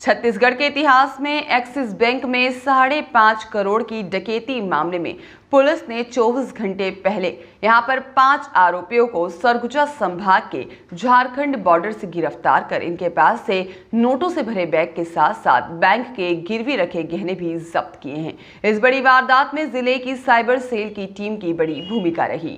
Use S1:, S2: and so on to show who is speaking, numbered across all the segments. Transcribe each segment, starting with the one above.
S1: छत्तीसगढ़ के इतिहास में एक्सिस बैंक में 5.5 करोड़ की डकैती मामले में पुलिस ने 24 घंटे पहले यहां पर 5 आरोपियों को सरगुजा संभाग के झारखंड बॉर्डर से गिरफ्तार कर इनके पास से नोटों से भरे बैग के साथ साथ बैंक के गिरवी रखे गहने भी जब्त किए हैं। इस बड़ी वारदात में जिले की साइबर सेल की टीम की बड़ी भूमिका रही।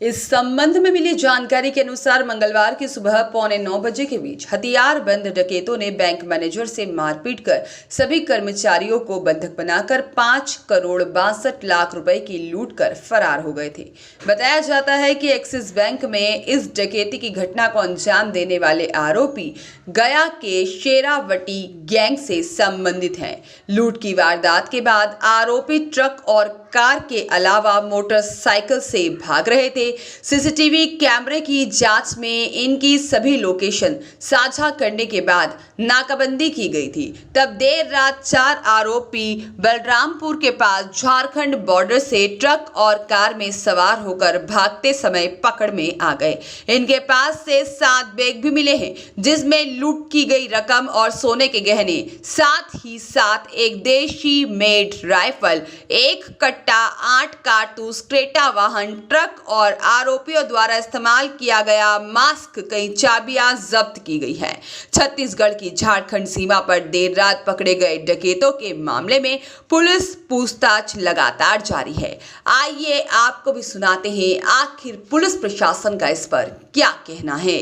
S1: इस संबंध में मिली जानकारी के अनुसार मंगलवार की सुबह 8:45 बजे के बीच हथियारबंद डकैतों ने बैंक मैनेजर से मारपीट कर सभी कर्मचारियों को बंधक बनाकर 5 करोड़ 62 लाख रुपए की लूट कर फरार हो गए थे। बताया जाता है कि एक्सिस बैंक में इस डकैती की घटना को अंजाम देने वाले आरोपी गया के शेरावटी गैंग से संबंधित हैं। लूट की वारदात के बाद आरोपी ट्रक और कार के अलावा मोटरसाइकिल से भाग रहे थे। सीसीटीवी कैमरे की जांच में इनकी सभी लोकेशन साझा करने के बाद नाकाबंदी की गई थी। तब देर रात 4 आरोपी बलरामपुर के पास झारखंड बॉर्डर से ट्रक और कार में सवार होकर भागते समय पकड़ में आ गए। इनके पास से 7 बैग भी मिले हैं जिसमें लूट की गई रकम और सोने के गहने, साथ ही साथ एक देशी मेड राइफल, एक कट्टा, 8 कारतूस, क्रेटा वाहन, ट्रक और आरोपियों द्वारा इस्तेमाल किया गया मास्क, कई चाबियां जब्त की गई है। छत्तीसगढ़ की झारखंड सीमा पर देर रात पकड़े गए डकैतों के मामले में पुलिस पूछताछ लगातार जारी है। आइए आपको भी सुनाते हैं आखिर पुलिस प्रशासन का इस पर क्या कहना है।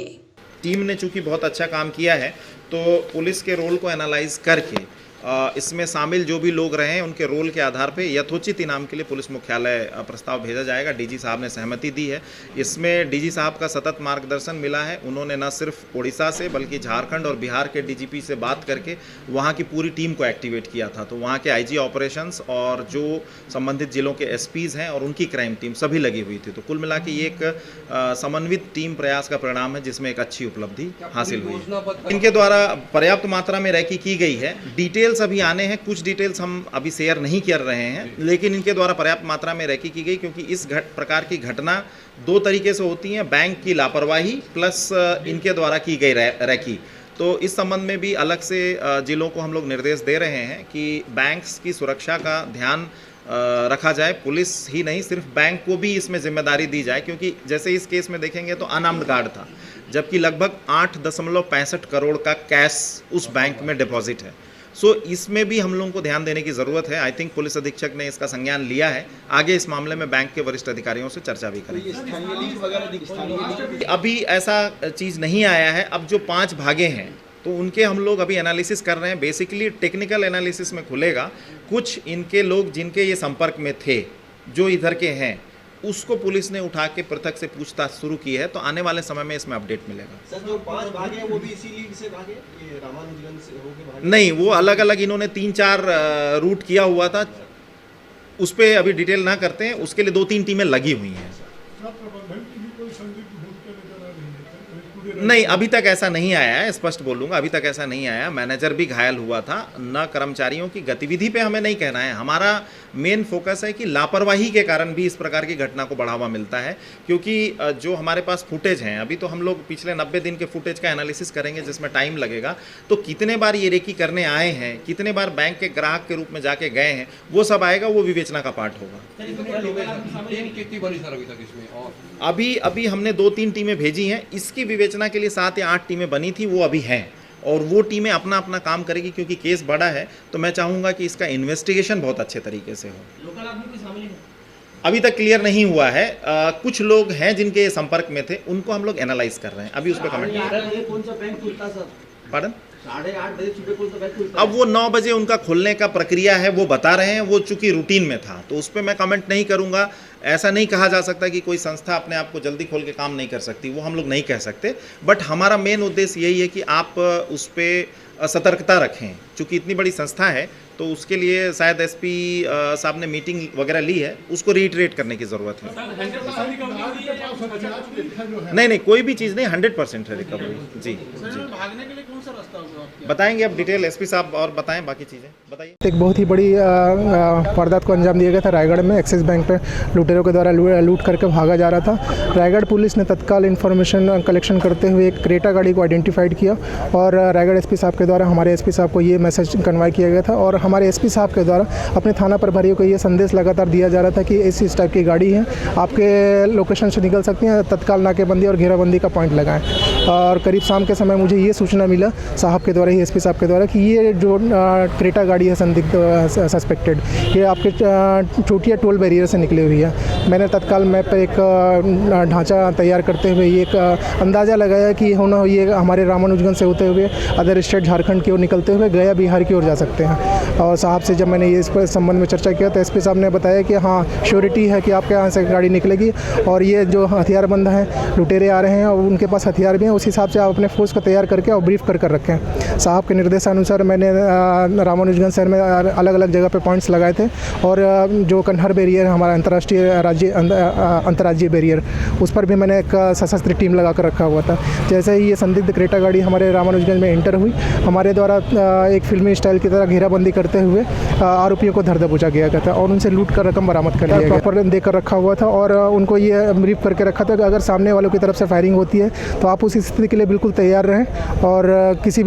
S2: टीम ने चूंकि बहुत अच्छा काम किया है तो पुलिस के रोल को एनालाइज करके इसमें शामिल जो भी लोग रहे हैं उनके रोल के आधार पे यथोचित इनाम के लिए पुलिस मुख्यालय प्रस्ताव भेजा जाएगा। डीजी साहब ने सहमति दी है। इसमें डीजी साहब का सतत मार्गदर्शन मिला है। उन्होंने न सिर्फ उड़ीसा से बल्कि झारखंड और बिहार के डीजीपी से बात करके वहाँ की पूरी टीम को एक्टिवेट किया था। तो वहाँ के आईजी ऑपरेशंस और जो संबंधित जिलों के एसपीज़ हैं और उनकी क्राइम टीम सभी लगी हुई थी। तो कुल मिला के ये एक समन्वित टीम प्रयास का परिणाम है जिसमें एक अच्छी उपलब्धि हासिल हुई है। इनके द्वारा पर्याप्त मात्रा में रैकी की गई है। डिटेल्स अभी आने हैं, कुछ डिटेल्स हम अभी शेयर नहीं कर रहे हैं, लेकिन इनके द्वारा पर्याप्त मात्रा में रैकी की गई क्योंकि इस प्रकार की घटना दो तरीके से होती हैं, बैंक की लापरवाही प्लस इनके द्वारा की गई रैकी। तो इस संबंध में भी अलग से जिलों को हम लोग निर्देश दे रहे हैं कि बैंक्स की सुरक्षा का ध्यान रखा जाए। पुलिस ही नहीं, सिर्फ बैंक को भी इसमें जिम्मेदारी दी जाए क्योंकि जैसे इस केस में देखेंगे तो अनार्म्ड गार्ड था, जबकि लगभग 8.65 करोड़ का कैश उस बैंक में डिपॉजिट है। सो इसमें भी हम लोगों को ध्यान देने की ज़रूरत है। आई थिंक पुलिस अधीक्षक ने इसका संज्ञान लिया है। आगे इस मामले में बैंक के वरिष्ठ अधिकारियों से चर्चा भी करेंगे। अभी ऐसा चीज़ नहीं आया है। अब जो 5 भागे हैं तो उनके हम लोग अभी एनालिसिस कर रहे हैं। बेसिकली टेक्निकल एनालिसिस में खुलेगा। कुछ इनके लोग जिनके ये संपर्क में थे, जो इधर के हैं, उसको पुलिस ने उठा के पृथक से पूछताछ शुरू की है। तो आने वाले समय में इसमें अपडेट मिलेगा।
S3: सर, जो 5 भागे हैं वो भी इसी लीग से भागे, ये रामानुजगंज से होके भागे?
S2: नहीं, वो अलग अलग इन्होंने 3-4 रूट किया हुआ था। उस पर अभी डिटेल ना करते हैं। उसके लिए 2-3 टीमें लगी हुई हैं। नहीं, अभी तक ऐसा नहीं आया है, स्पष्ट बोलूँगा, अभी तक ऐसा नहीं आया। मैनेजर भी घायल हुआ था। न कर्मचारियों की गतिविधि पे हमें नहीं कहना है। हमारा मेन फोकस है कि लापरवाही के कारण भी इस प्रकार की घटना को बढ़ावा मिलता है। क्योंकि जो हमारे पास फुटेज हैं, अभी तो हम लोग पिछले 90 दिन के फुटेज का एनालिसिस करेंगे जिसमें टाइम लगेगा। तो कितने बार ये रेकी करने आए हैं, कितने बार बैंक के ग्राहक के रूप में जाके गए हैं, वो सब आएगा, वो विवेचना का पार्ट होगा। अभी हमने 2-3 टीमें भेजी हैं। इसकी विवेचना के लिए 7 या 8 टीमें बनी थी, वो अभी हैं और वो टीमें अपना अपना काम करेगी क्योंकि केस बड़ा है। तो मैं चाहूँगा कि इसका इन्वेस्टिगेशन बहुत अच्छे तरीके से हो।
S3: लोकल आदमी भी शामिल है?
S2: अभी तक क्लियर नहीं हुआ है। कुछ लोग हैं जिनके संपर्क में थे, उनको हम लोग एनालाइज कर रहे हैं। अभी उस पर कमेंट
S3: कौन सा बैंक खुलता सर?
S2: पार्डन?
S3: 8:30 बजे सुबह कौन सा बैंक खुलता?
S2: अब वो 9 बजे उनका खुलने का प्रक्रिया है, वो बता रहे हैं। वो चूंकि रूटीन में था तो उस पर मैं कमेंट नहीं करूंगा। ऐसा नहीं कहा जा सकता कि कोई संस्था अपने आप को जल्दी खोल के काम नहीं कर सकती, वो हम लोग नहीं कह सकते। बट हमारा मेन उद्देश्य यही है कि आप उस पर सतर्कता रखें। चूँकि इतनी बड़ी संस्था है तो उसके लिए शायद एसपी साहब ने मीटिंग वगैरह ली है, उसको रीइटरेट करने की ज़रूरत है। नहीं, कोई भी चीज़ नहीं, 100% है रिकवरी। जी।
S3: भागने के लिए कौन सा रास्ता होगा?
S2: बताएंगे अब डिटेल एसपी साहब और बताएं बाकी चीज़ें। बताइए।
S4: एक बहुत ही बड़ी वारदात को अंजाम दिया गया था रायगढ़ में। एक्सिस बैंक पे लुटेरों के द्वारा लूट करके भागा जा रहा था। रायगढ़ पुलिस ने तत्काल इन्फॉर्मेशन कलेक्शन करते हुए एक क्रेटा गाड़ी को आइडेंटिफाइड किया और रायगढ़ एसपी साहब के द्वारा हमारे एसपी साहब को ये मैसेज कन्वे किया गया था और हमारे एसपी साहब के द्वारा अपने थाना प्रभारियों को ये संदेश लगातार दिया जा रहा था कि इस टाइप की गाड़ी है, आपके लोकेशन से निकल सकती हैं, तत्काल नाकेबंदी और घेराबंदी का पॉइंट लगाएं। और करीब शाम के समय मुझे ये सूचना मिला साहब के द्वारा ही, एसपी साहब के द्वारा, कि ये जो क्रेटा गाड़ी है संदिग्ध सस्पेक्टेड, ये आपके चोटिया टोल बैरियर से निकली हुई है। मैंने तत्काल मैप पर एक ढांचा तैयार करते हुए ये एक अंदाज़ा लगाया कि होना ये हमारे रामानुजगंज से होते हुए अदर स्टेट झारखंड की ओर निकलते हुए गया बिहार की ओर जा सकते हैं। और साहब से जब मैंने ये इस पर संबंध में चर्चा किया तो एसपी साहब ने बताया कि हाँ, श्योरिटी है कि आपके यहाँ से गाड़ी निकलेगी और ये जो हथियारबंद हैं, लुटेरे आ रहे हैं और उनके पास हथियार भी हैं, उस हिसाब से आप अपने फोर्स को तैयार करके और ब्रीफ कर रखें। साहब के निर्देशानुसार मैंने रामानुजगंज शहर में अलग अलग जगह पे पॉइंट्स लगाए थे और जो कन्हर बैरियर है हमारा अंतर्राज्यीय बैरियर, उस पर भी मैंने एक सशस्त्र टीम लगा कर रखा हुआ था। जैसे ही ये संदिग्ध क्रेटा गाड़ी हमारे रामानुजगंज में एंटर हुई, हमारे द्वारा एक फिल्मी स्टाइल की तरह घेराबंदी करते हुए आरोपियों को धर दबोचा गया था और उनसे लूट कर रकम बरामद कर लिया गया। प्रॉपर देकर रखा हुआ था और उनको ये ब्रीफ करके रखा था कि अगर सामने वालों की तरफ से फायरिंग होती है तो आप उस स्थिति के लिए बिल्कुल तैयार रहें और किसी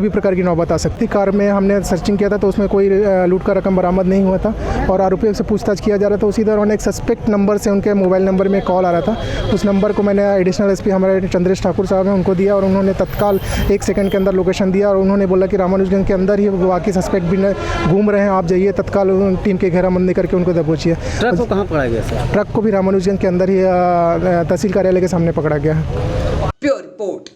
S4: भी प्रकार की नौबत आ सकती। कार में हमने सर्चिंग किया था तो उसमें कोई लूट का रकम बरामद नहीं हुआ था और आरोपियों से पूछताछ किया जा रहा था। उसी दौरान एक सस्पेक्ट नंबर से उनके मोबाइल नंबर में कॉल आ रहा था। उस नंबर को मैंने एडिशनल एसपी हमारे चंद्रेश ठाकुर साहब हैं उनको दिया और उन्होंने तत्काल 1 सेकंड के अंदर लोकेशन दिया और उन्होंने बोला कि रामानुजगंज के अंदर ही बाकी सस्पेक्ट भी घूम रहे हैं, आप जाइए तत्काल टीम के घेराबंदी करके उनको दबोचिए।
S5: ट्रक को कहाँ पकड़ा गया सर?
S4: ट्रक को भी रामानुजगंज के अंदर ही तहसील कार्यालय के सामने पकड़ा गया है।
S1: Pure report.